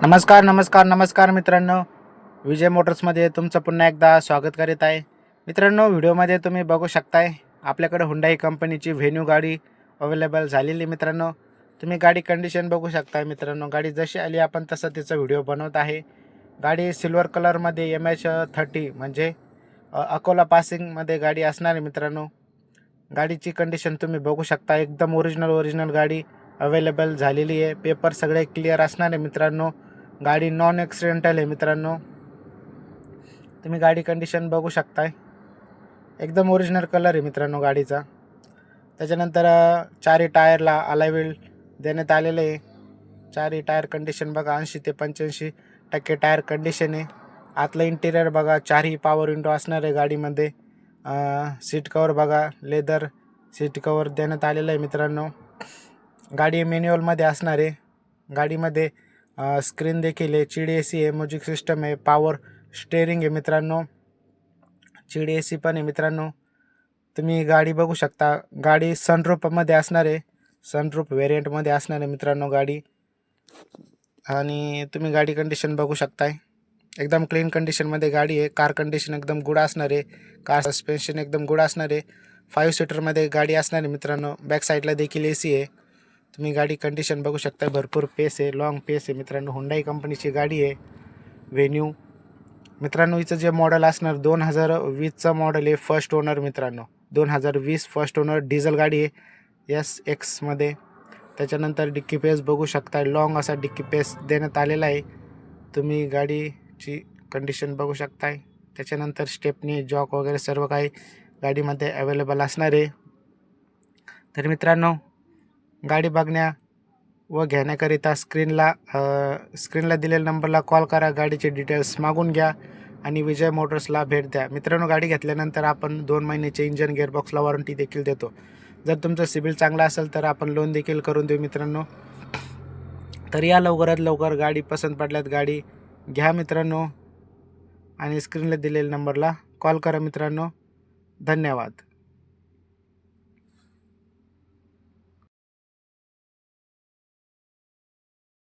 नमस्कार मित्रांनो, विजय मोटर्समध्ये तुमचं पुन्हा एकदा स्वागत करीत आहे. मित्रांनो, व्हिडिओमध्ये तुम्ही बघू शकताय आपल्याकडे हुंडाई कंपनीची व्हेन्यू गाडी अवेलेबल झालेली. मित्रांनो, तुम्ही गाडी कंडिशन बघू शकताय. मित्रांनो, गाडी जशी आली आपण तसं तिचा व्हिडिओ बनवत आहे. गाडी सिल्वर कलरमध्ये MH30 म्हणजे अकोला पासिंगमध्ये गाडी असणार आहे. मित्रांनो, गाडीची कंडिशन तुम्ही बघू शकता, एकदम ओरिजिनल गाडी अवेलेबल झालेली आहे. पेपर सगळे क्लिअर असणार आहे. मित्रांनो, गाडी नॉन ॲक्सिडेंटल आहे. मित्रांनो, तुम्ही गाडी कंडिशन बघू शकताय, एकदम ओरिजिनल कलर आहे मित्रांनो गाडीचा. त्याच्यानंतर चारही टायरला अलाय व्हील देण्यात आलेले आहे. चारही टायर कंडिशन बघा 80 ते 85% टायर कंडिशन आहे. आतलं इंटिरियर बघा, चारही पॉवर विंडो असणार आहे गाडीमध्ये. सीट कवर बघा, लेदर सीट कवर देण्यात आलेलं आहे. मित्रांनो, गाडी मॅन्युअलमध्ये असणार आहे. गाडीमध्ये स्क्रीन देखील आहे, चिड AC आहे, म्युझिक सिस्टम आहे, पॉवर स्टेअरिंग आहे. मित्रांनो, चिड AC पण आहे. मित्रांनो, तुम्ही गाडी बघू शकता, गाडी सनरूफमध्ये असणार आहे, सनरूफ व्हेरियंटमध्ये असणार आहे. मित्रांनो, गाडी आणि तुम्ही गाडी कंडिशन बघू शकताय, एकदम क्लीन कंडिशनमध्ये गाडी आहे. कार कंडिशन एकदम गुड असणार आहे. कार सस्पेन्शन एकदम गुड असणार आहे. 5 सीटरमध्ये गाडी असणार आहे. मित्रांनो, बॅक साईडला देखील AC आहे. तुम्ही गाडी कंडिशन बघू शकता, भरपूर पेस आहे, लॉंग पेस आहे. मित्रांनो, हुंडाई कंपनीची गाडी आहे व्हेन्यू. मित्रांनो, हिचं जे मॉडेल असणार 2020चं मॉडेल आहे, फर्स्ट ओनर. मित्रांनो, 2020 फर्स्ट ओनर, डिझेल गाडी आहे SX मध्ये. त्याच्यानंतर डिक्की पेस बघू शकता, लॉंग असा डिक्की पेस देण्यात आलेला आहे. तुम्ही गाडीची कंडिशन बघू शकताय. त्याच्यानंतर स्टेपनी, जॉक वगैरे सर्व काही गाडीमध्ये अवेलेबल असणार आहे. तर मित्रांनो, गाडी बघण्या व घेण्याकरिता स्क्रीनला दिलेल्या नंबरला कॉल करा, गाडीचे डिटेल्स मागून घ्या आणि विजय मोटर्सला भेट द्या. मित्रांनो, गाडी घेतल्यानंतर आपण 2 महिन्याचे इंजन गिअरबॉक्सला वॉरंटी देखील देतो. जर तुमचं सिबिल चांगला असेल तर आपण लोन देखील करून देऊ. मित्रांनो, तर या लवकरात लवकर गाडी पसंत पडल्यात गाडी घ्या मित्रांनो, आणि स्क्रीनला दिलेल्या नंबरला कॉल करा. मित्रांनो, धन्यवाद.